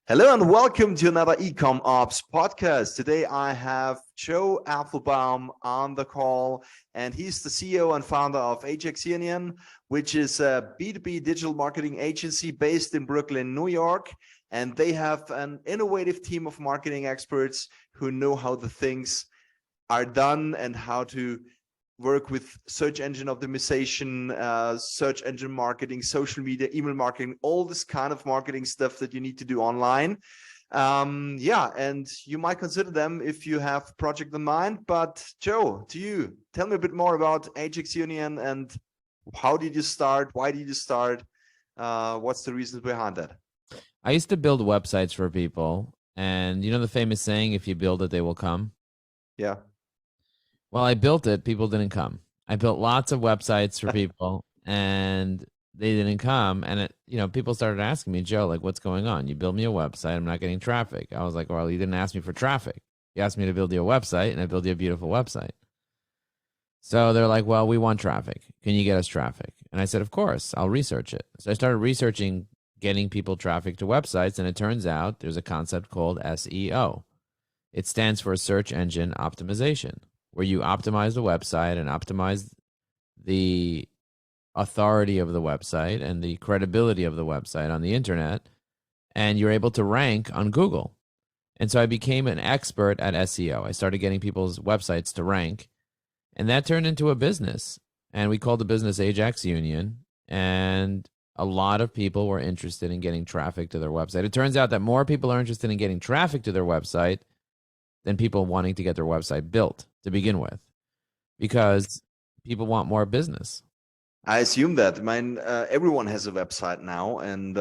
Hello and welcome to another eCom Ops podcast. Today I have Joe Apfelbaum on the call, and he's the CEO and founder of Ajax Union, which is a B2B digital marketing agency based in Brooklyn, New York. And they have an innovative team of marketing experts who know how the things are done and how to work with search engine optimization, search engine marketing, social media, email marketing, all this kind of marketing stuff that you need to do online. And you might consider them if you have project in mind. But Joe, to you, tell me a bit more about Ajax Union and how did you start? Why did you start? What's the reasons behind that? I used to build websites for people, and you know the famous saying, if you build it, they will come? Yeah. Well, I built it, people didn't come. I built lots of websites for people, and they didn't come. And people started asking me, Joe, like, what's going on? You build me a website, I'm not getting traffic. I was like, well, you didn't ask me for traffic. You asked me to build you a website, and I built you a beautiful website. So they're like, well, we want traffic. Can you get us traffic? And I said, of course, I'll research it. So I started researching getting people traffic to websites, and it turns out there's a concept called SEO. It stands for search engine optimization, where you optimize the website and optimize the authority of the website and the credibility of the website on the internet, and you're able to rank on Google. And so I became an expert at SEO. I started getting people's websites to rank, and that turned into a business. And we called the business Ajax Union, and a lot of people were interested in getting traffic to their website. It turns out that more people are interested in getting traffic to their website than people wanting to get their website built to begin with, because people want more business. I assume that. I mean, everyone has a website now, and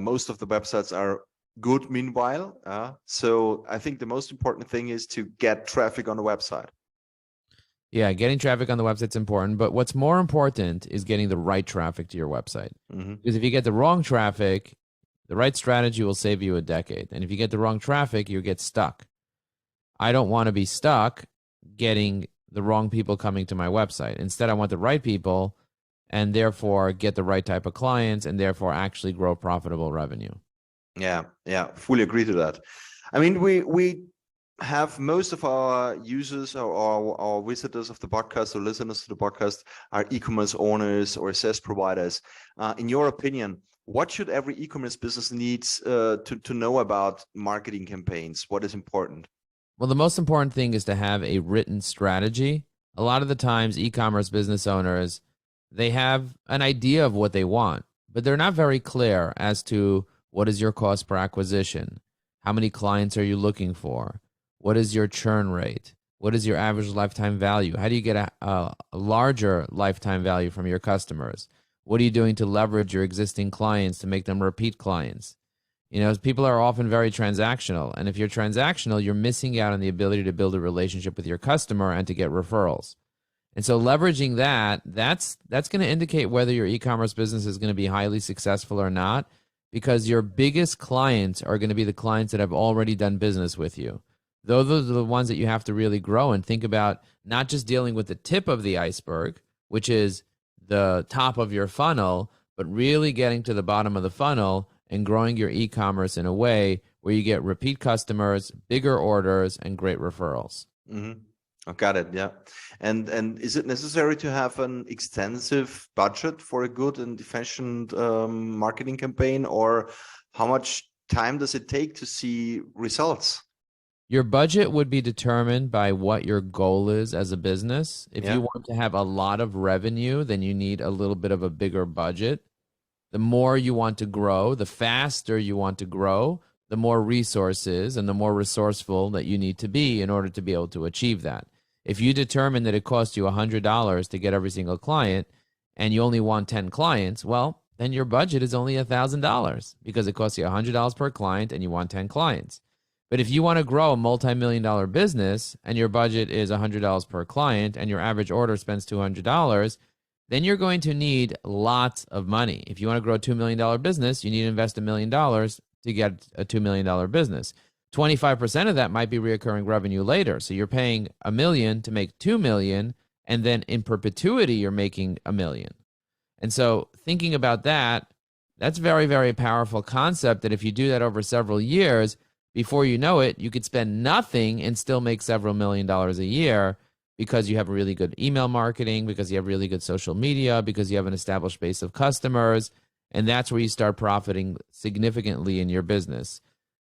most of the websites are good meanwhile. So I think the most important thing is to get traffic on the website. Yeah, getting traffic on the website's important, but what's more important is getting the right traffic to your website. Mm-hmm. Because if you get the wrong traffic, the right strategy will save you a decade. And if you get the wrong traffic, you get stuck. I don't want to be stuck getting the wrong people coming to my website. Instead, I want the right people and therefore get the right type of clients and therefore actually grow profitable revenue. Yeah, fully agree to that. I mean, we have most of our users or our visitors of the podcast or listeners to the podcast are e-commerce owners or SaaS providers. In your opinion, what should every e-commerce business needs to know about marketing campaigns? What is important? Well, the most important thing is to have a written strategy. A lot of the times, e-commerce business owners, they have an idea of what they want, but they're not very clear as to what is your cost per acquisition? How many clients are you looking for? What is your churn rate? What is your average lifetime value? How do you get a larger lifetime value from your customers? What are you doing to leverage your existing clients to make them repeat clients? People are often very transactional. And if you're transactional, you're missing out on the ability to build a relationship with your customer and to get referrals. And so leveraging that's going to indicate whether your e-commerce business is going to be highly successful or not, because your biggest clients are going to be the clients that have already done business with you. Those are the ones that you have to really grow and think about, not just dealing with the tip of the iceberg, which is the top of your funnel, but really getting to the bottom of the funnel and growing your e-commerce in a way where you get repeat customers, bigger orders, and great referrals. Mm-hmm. I got it. Yeah. And is it necessary to have an extensive budget for a good and efficient marketing campaign, or how much time does it take to see results? Your budget would be determined by what your goal is as a business. If you want to have a lot of revenue, then you need a little bit of a bigger budget. The more you want to grow, the faster you want to grow, the more resources and the more resourceful that you need to be in order to be able to achieve that. If you determine that it costs you $100 to get every single client and you only want 10 clients, well, then your budget is only $1,000 because it costs you $100 per client and you want 10 clients. But if you want to grow a multi-million-dollar business and your budget is $100 per client and your average order spends $200, then you're going to need lots of money. If you want to grow a $2 million business, you need to invest $1 million to get a $2 million business. 25% of that might be recurring revenue later. So you're paying $1 million to make $2 million, and then in perpetuity, you're making $1 million. And so thinking about that, That's very, very powerful concept that if you do that over several years, before you know it, you could spend nothing and still make several $1,000,000 a year because you have really good email marketing, because you have really good social media, because you have an established base of customers. And that's where you start profiting significantly in your business.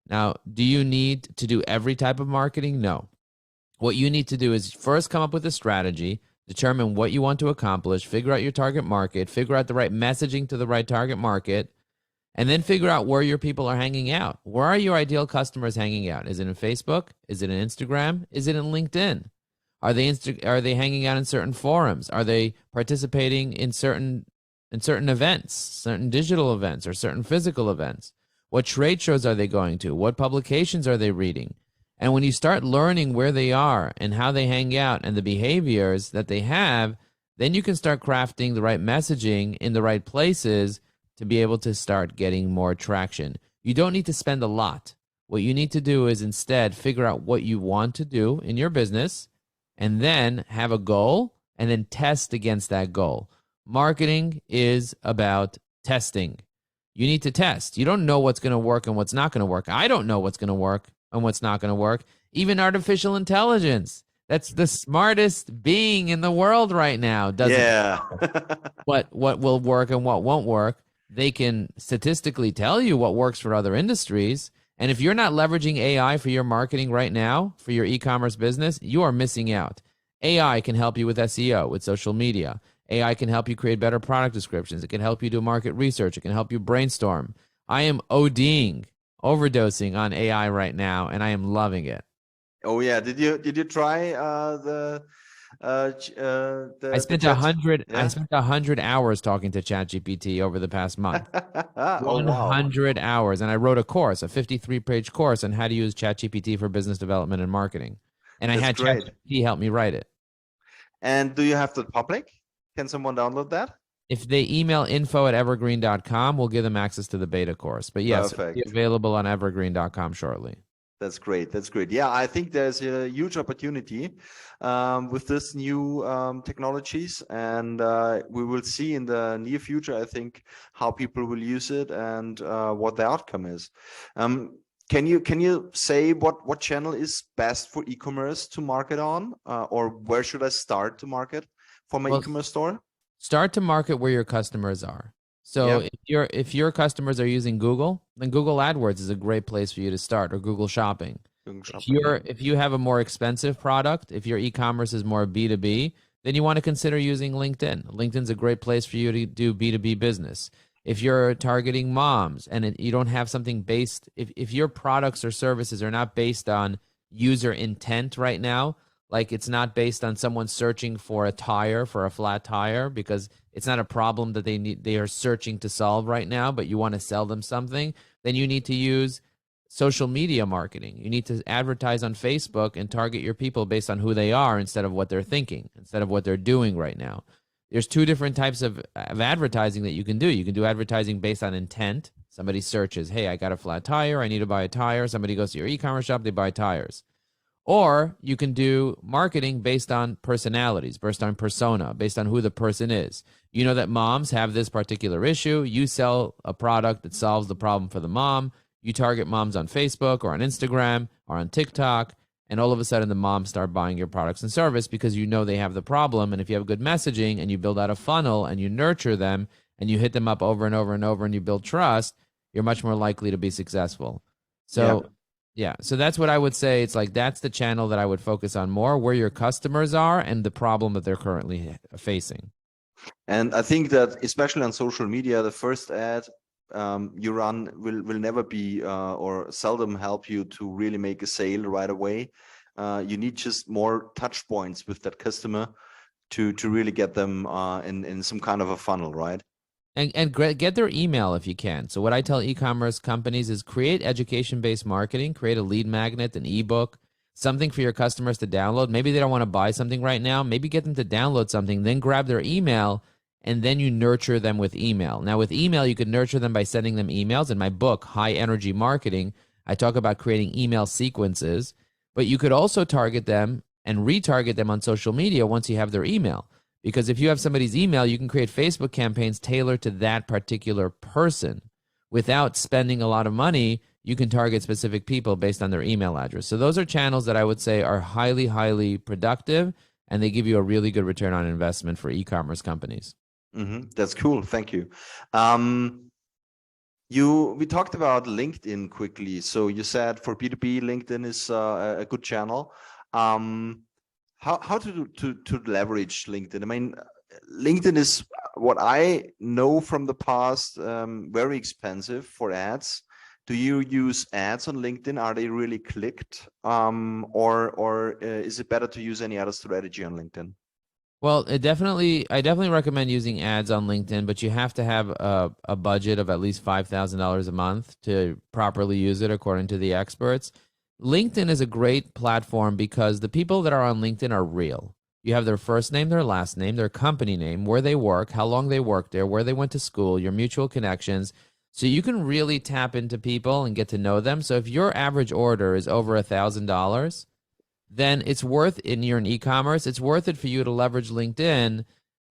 Now, do you need to do every type of marketing? No. What you need to do is first come up with a strategy, determine what you want to accomplish, figure out your target market, figure out the right messaging to the right target market, and then figure out where your people are hanging out. Where are your ideal customers hanging out? Is it in Facebook? Is it in Instagram? Is it in LinkedIn? Are they hanging out in certain forums? Are they participating in certain events, certain digital events or certain physical events? What trade shows are they going to? What publications are they reading? And when you start learning where they are and how they hang out and the behaviors that they have, then you can start crafting the right messaging in the right places to be able to start getting more traction. You don't need to spend a lot. What you need to do is instead figure out what you want to do in your business and then have a goal and then test against that goal. Marketing is about testing. You need to test. You don't know what's going to work and what's not going to work. I don't know what's going to work and what's not going to work. Even artificial intelligence, that's the smartest being in the world right now, doesn't what will work and what won't work. They can statistically tell you what works for other industries. And if you're not leveraging AI for your marketing right now, for your e-commerce business, you are missing out. AI can help you with SEO, with social media. AI can help you create better product descriptions. It can help you do market research. It can help you brainstorm. I am overdosing on AI right now, and I am loving it. Oh yeah, did you try I spent 100 hours talking to ChatGPT over the past month. Oh, wow. 100 hours, and I wrote a course, a 53-page course on how to use ChatGPT for business development and marketing. And I had ChatGPT help me write it. And do you have the public? Can someone download that? If they email info@evergreen.com, we'll give them access to the beta course. But yes, it'll be available on evergreen.com shortly. That's great. That's great. Yeah, I think there's a huge opportunity with this new technologies, and we will see in the near future, I think, how people will use it and what the outcome is. Can you say what channel is best for e-commerce to market on, or where should I start to market for my e-commerce store? Start to market where your customers are. So if your customers are using Google, then Google AdWords is a great place for you to start, or Google Shopping. If you have a more expensive product, if your e-commerce is more B2B, then you want to consider using LinkedIn. LinkedIn's a great place for you to do B2B business. If you're targeting moms and you don't have something based, if your products or services are not based on user intent right now, like it's not based on someone searching for a tire, for a flat tire, because it's not a problem that they are searching to solve right now, but you want to sell them something, then you need to use social media marketing. You need to advertise on Facebook and target your people based on who they are instead of what they're thinking, instead of what they're doing right now. There's two different types of advertising that you can do. You can do advertising based on intent. Somebody searches, hey, I got a flat tire, I need to buy a tire. Somebody goes to your e-commerce shop, they buy tires. Or you can do marketing based on personalities, based on persona, based on who the person is. You know that moms have this particular issue. You sell a product that solves the problem for the mom. You target moms on Facebook or on Instagram or on TikTok, and all of a sudden the moms start buying your products and service because you know they have the problem. And if you have good messaging and you build out a funnel and you nurture them and you hit them up over and over and over and you build trust, you're much more likely to be successful. So yeah, so that's what I would say. It's like that's the channel that I would focus on more, where your customers are and the problem that they're currently facing. And I think that especially on social media, the first ad you run will never be or seldom help you to really make a sale right away. You need just more touch points with that customer to really get them in some kind of a funnel, right? And get their email if you can. So what I tell e-commerce companies is create education-based marketing, create a lead magnet, an ebook, something for your customers to download. Maybe they don't want to buy something right now. Maybe get them to download something, then grab their email, and then you nurture them with email. Now with email, you can nurture them by sending them emails. In my book, High Energy Marketing, I talk about creating email sequences, but you could also target them and retarget them on social media once you have their email. Because if you have somebody's email, you can create Facebook campaigns tailored to that particular person. without spending a lot of money, you can target specific people based on their email address. So those are channels that I would say are highly, highly productive, and they give you a really good return on investment for e-commerce companies. That's cool. Thank you. We talked about LinkedIn quickly. So you said for B2B, LinkedIn is a good channel. How to leverage LinkedIn? I mean, LinkedIn is, what I know from the past, very expensive for ads. Do you use ads on LinkedIn? Are they really clicked? Or is it better to use any other strategy on LinkedIn? Well, I definitely recommend using ads on LinkedIn, but you have to have a budget of at least $5,000 a month to properly use it, according to the experts. LinkedIn is a great platform because the people that are on LinkedIn are real. You have their first name, their last name, their company name, where they work, how long they worked there, where they went to school, your mutual connections. So you can really tap into people and get to know them. So if your average order is over $1,000, then it's worth, and you're in e-commerce, it's worth it for you to leverage LinkedIn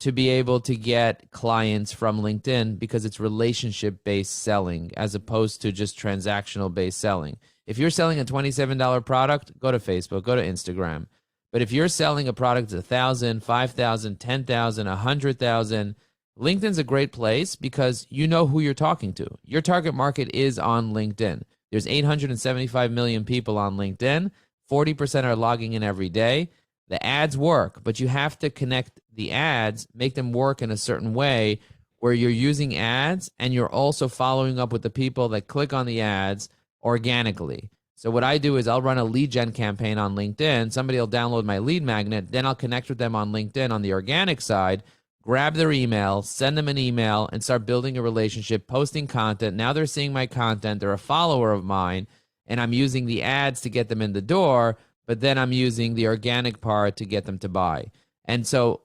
to be able to get clients from LinkedIn, because it's relationship-based selling as opposed to just transactional-based selling. If you're selling a $27 product, go to Facebook, go to Instagram. But if you're selling a product that's $1,000, $5,000, $10,000, $100,000, LinkedIn's a great place because you know who you're talking to. Your target market is on LinkedIn. There's 875 million people on LinkedIn. 40% are logging in every day. The ads work, but you have to connect the ads, make them work in a certain way where you're using ads and you're also following up with the people that click on the ads organically. So what I do is I'll run a lead gen campaign on LinkedIn. Somebody will download my lead magnet. Then I'll connect with them on LinkedIn on the organic side, grab their email, send them an email, and start building a relationship, posting content. Now they're seeing my content. They're a follower of mine. And I'm using the ads to get them in the door, but then I'm using the organic part to get them to buy. And so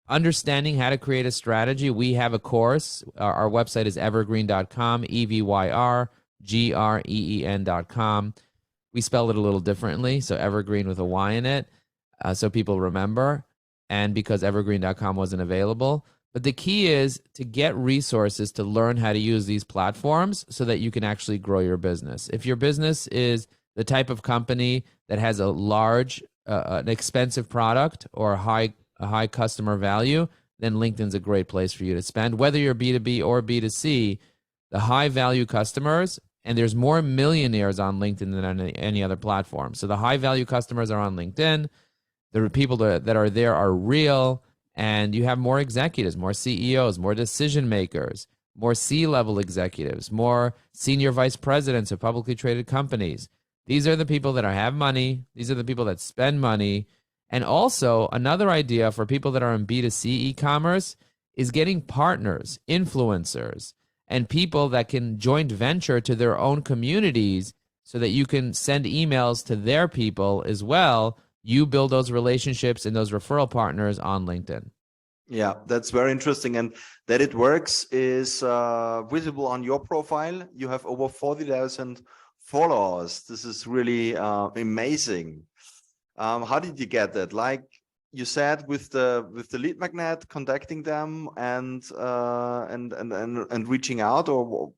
understanding how to create a strategy, we have a course. Our website is evergreen.com, EVYRGREEN.com. We spell it a little differently, so evergreen with a Y in it, so people remember, and because evergreen.com wasn't available. But the key is to get resources to learn how to use these platforms so that you can actually grow your business. If your business is the type of company that has a large, an expensive product or a high customer value, then LinkedIn's a great place for you to spend. Whether you're B2B or B2C, the high value customers, and there's more millionaires on LinkedIn than on any other platform. So the high value customers are on LinkedIn. The people that are there are real. And you have more executives, more CEOs, more decision makers, more C-level executives, more senior vice presidents of publicly traded companies. These are the people that have money. These are the people that spend money. And also, another idea for people that are in B2C e-commerce is getting partners, influencers, and people that can joint venture to their own communities so that you can send emails to their people as well. You build those relationships and those referral partners on LinkedIn. Yeah, that's very interesting. And that it works is visible on your profile. You have over 40,000 followers. This is really amazing. How did you get that? Like you said, with the lead magnet, contacting them and reaching out, or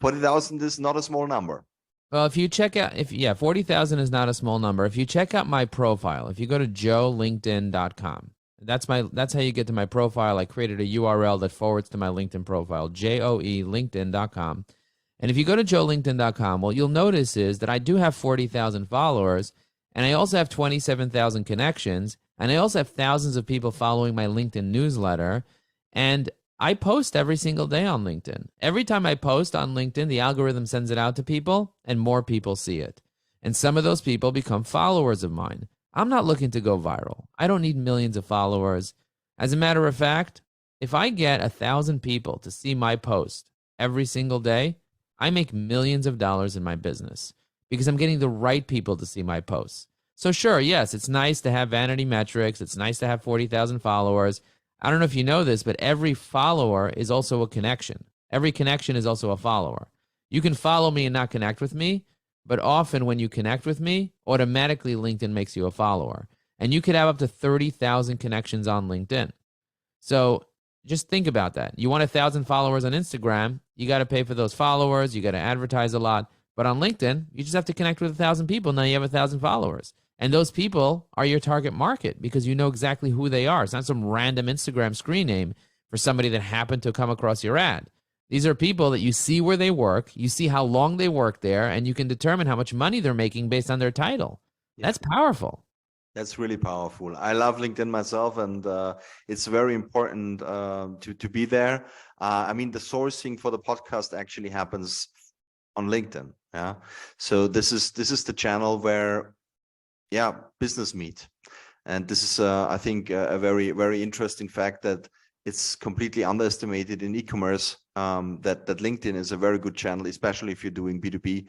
40,000 is not a small number. Well, if you check out, 40,000 is not a small number. If you check out my profile, if you go to joelinkedin.com, that's how you get to my profile. I created a URL that forwards to my LinkedIn profile, joelinkedin.com. And if you go to joelinkedin.com, what you'll notice is that I do have 40,000 followers, and I also have 27,000 connections, and I also have thousands of people following my LinkedIn newsletter, and I post every single day on LinkedIn. Every time I post on LinkedIn, the algorithm sends it out to people and more people see it. And some of those people become followers of mine. I'm not looking to go viral. I don't need millions of followers. As a matter of fact, if I get 1,000 people to see my post every single day, I make millions of dollars in my business because I'm getting the right people to see my posts. So sure, yes, it's nice to have vanity metrics. It's nice to have 40,000 followers. I don't know if you know this, but every follower is also a connection. Every connection is also a follower. You can follow me and not connect with me, but often when you connect with me, automatically LinkedIn makes you a follower. And you could have up to 30,000 connections on LinkedIn. So just think about that. You want 1,000 followers on Instagram, you got to pay for those followers. You got to advertise a lot. But on LinkedIn, you just have to connect with 1,000 people. Now you have 1,000 followers. And those people are your target market because you know exactly who they are. It's not some random Instagram screen name for somebody that happened to come across your ad. These are people that you see where they work, you see how long they work there, and you can determine how much money they're making based on their title. Yeah. That's powerful. That's really powerful. I love LinkedIn myself, and it's very important to be there. I mean, the sourcing for the podcast actually happens on LinkedIn. Yeah. So this is the channel where, yeah, business meet. And this is, I think, a very, very interesting fact that it's completely underestimated in e-commerce, that LinkedIn is a very good channel, especially if you're doing B2B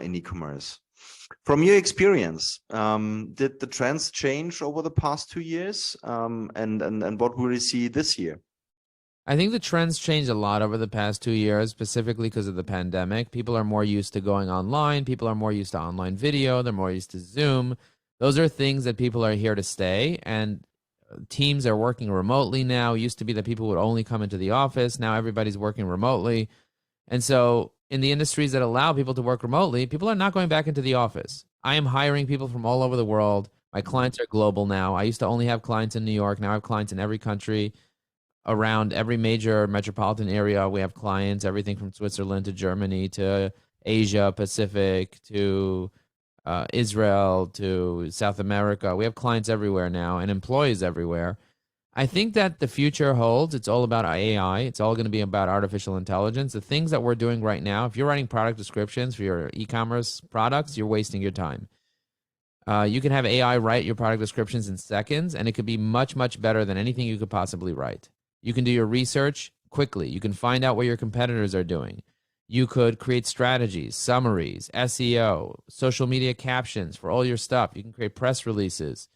in e-commerce. From your experience, did the trends change over the past 2 years? And what will we see this year? I think the trends changed a lot over the past 2 years, specifically because of the pandemic. People are more used to going online. People are more used to online video. They're more used to Zoom. Those are things that people are here to stay. And teams are working remotely now. It used to be that people would only come into the office. Now everybody's working remotely. And so in the industries that allow people to work remotely, people are not going back into the office. I am hiring people from all over the world. My clients are global now. I used to only have clients in New York. Now I have clients in every country. Around every major metropolitan area, we have clients, everything from Switzerland to Germany to Asia Pacific to Israel to South America. We have clients everywhere now and employees everywhere. I think that the future holds. It's all about AI. It's all going to be about artificial intelligence. The things that we're doing right now, if you're writing product descriptions for your e-commerce products, you're wasting your time. You can have AI write your product descriptions in seconds, and it could be much, much better than anything you could possibly write. You can do your research quickly. You can find out what your competitors are doing. You could create strategies, summaries, SEO, social media captions for all your stuff. You can create press releases.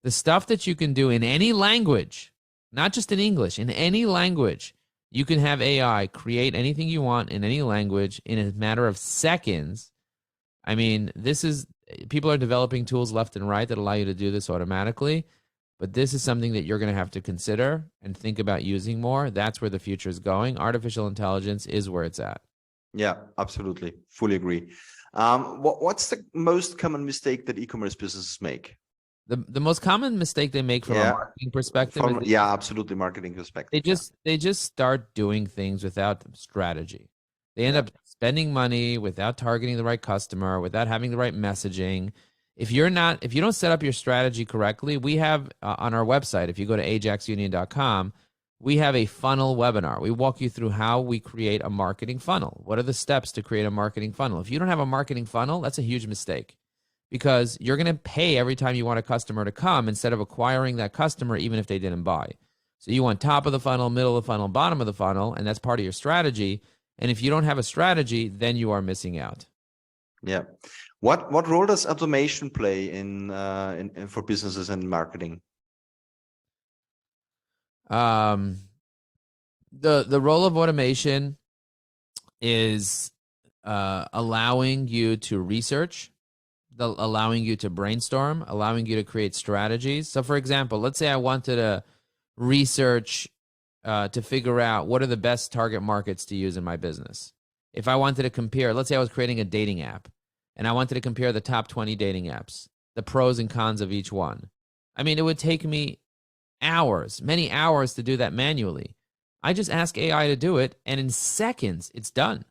The stuff that you can do in any language, not just in English, in any language, you can have AI create anything you want in any language in a matter of seconds. I mean, people are developing tools left and right that allow you to do this automatically. But this is something that you're going to have to consider and think about using more. That's where the future is going. Artificial intelligence is where it's at. Yeah, absolutely. Fully agree. What's the most common mistake that e-commerce businesses make? The most common mistake they make from a marketing perspective absolutely, marketing perspective. They just start doing things without strategy. They end up spending money without targeting the right customer, without having the right messaging. If you don't set up your strategy correctly, we have on our website, if you go to ajaxunion.com, we have a funnel webinar. We walk you through how we create a marketing funnel. What are the steps to create a marketing funnel? If you don't have a marketing funnel, that's a huge mistake because you're going to pay every time you want a customer to come instead of acquiring that customer even if they didn't buy. So you want top of the funnel, middle of the funnel, bottom of the funnel, and that's part of your strategy. And if you don't have a strategy, then you are missing out. Yeah. What role does automation play in for businesses and marketing? The role of automation is allowing you to research, allowing you to brainstorm, allowing you to create strategies. So, for example, let's say I wanted to research to figure out what are the best target markets to use in my business. If I wanted to compare, let's say I was creating a dating app and I wanted to compare the top 20 dating apps, the pros and cons of each one. I mean, it would take me hours, many hours to do that manually. I just ask AI to do it, and in seconds, it's done.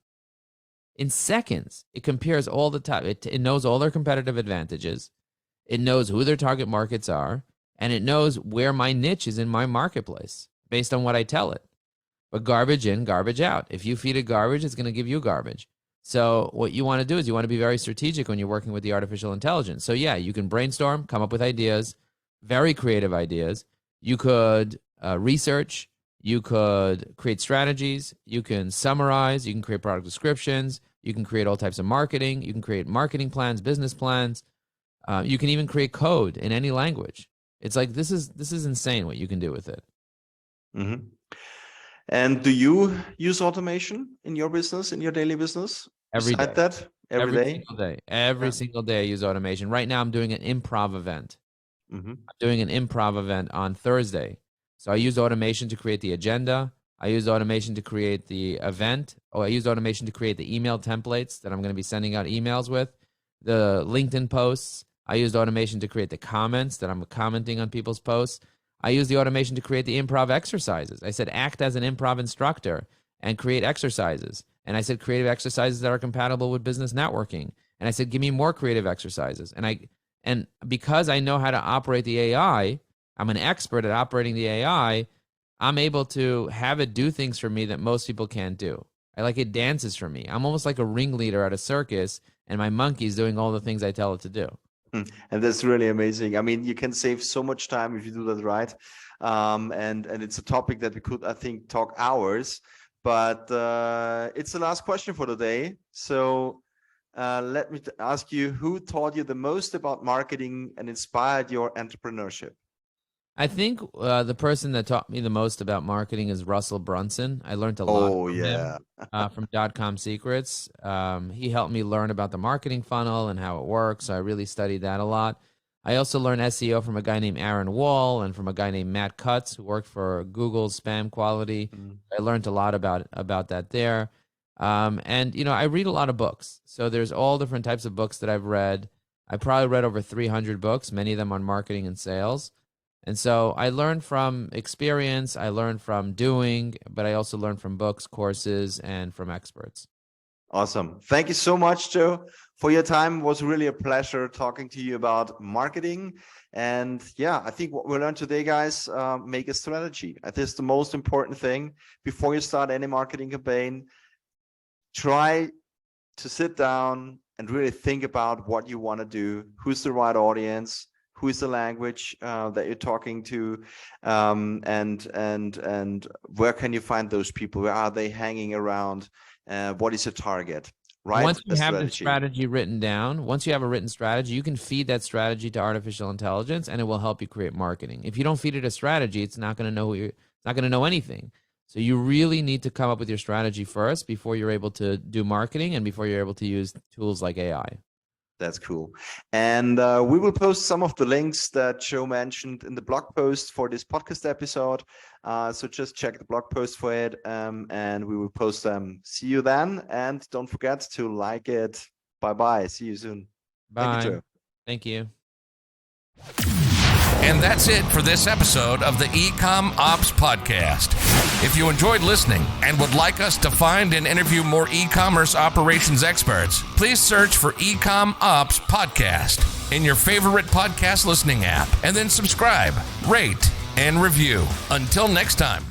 In seconds, it compares all the top. It knows all their competitive advantages. It knows who their target markets are, and it knows where my niche is in my marketplace based on what I tell it. But garbage in, garbage out. If you feed it garbage, it's going to give you garbage. So what you want to do is you want to be very strategic when you're working with the artificial intelligence. So yeah, you can brainstorm, come up with ideas, very creative ideas. You could research, you could create strategies, you can summarize, you can create product descriptions, you can create all types of marketing, you can create marketing plans, business plans. You can even create code in any language. It's like, this is insane what you can do with it. Mm-hmm. And do you use automation in your business, in your daily business? Every day. Every day? Single day. Every single day I use automation. Right now I'm doing an improv event. Mm-hmm. I'm doing an improv event on Thursday. So I used automation to create the agenda. I used automation to create the event. I used automation to create the email templates that I'm going to be sending out emails with, the LinkedIn posts. I used automation to create the comments that I'm commenting on people's posts. I used the automation to create the improv exercises. I said, act as an improv instructor and create exercises. And I said, creative exercises that are compatible with business networking. And I said, give me more creative exercises. And because I know how to operate the AI, I'm an expert at operating the AI, I'm able to have it do things for me that most people can't do. It dances for me. I'm almost like a ringleader at a circus, and my monkey's doing all the things I tell it to do. And that's really amazing. I mean, you can save so much time if you do that right. And it's a topic that we could, I think, talk hours. But it's the last question for today. So let me ask you, who taught you the most about marketing and inspired your entrepreneurship? I think the person that taught me the most about marketing is Russell Brunson. I learned a lot from him, from .com Secrets. He helped me learn about the marketing funnel and how it works. So I really studied that a lot. I also learned SEO from a guy named Aaron Wall and from a guy named Matt Cutts, who worked for Google's spam quality. I learned a lot about that there. And, I read a lot of books. So there's all different types of books that I've read. I probably read over 300 books, many of them on marketing and sales. And so I learned from experience, I learned from doing, but I also learned from books, courses, and from experts. Awesome. Thank you so much, Joe, for your time. It was really a pleasure talking to you about marketing. And yeah, I think what we learned today, guys, make a strategy. I think it's the most important thing before you start any marketing campaign. Try to sit down and really think about what you want to do, who's the right audience, who is the language that you're talking to, and where can you find those people? Where are they hanging around? What is your target? Right. Once you have the strategy written down, once you have a written strategy, you can feed that strategy to artificial intelligence, and it will help you create marketing. If you don't feed it a strategy, it's not going to know it's not going to know anything. So you really need to come up with your strategy first before you're able to do marketing and before you're able to use tools like AI. That's cool. And we will post some of the links that Joe mentioned in the blog post for this podcast episode. So just check the blog post for it, and we will post them. See you then. And don't forget to like it. Bye-bye. See you soon. Bye. Thank you, Joe. Thank you. And that's it for this episode of the eCom Ops Podcast. If you enjoyed listening and would like us to find and interview more e-commerce operations experts, please search for eCom Ops Podcast in your favorite podcast listening app, and then subscribe, rate, and review. Until next time.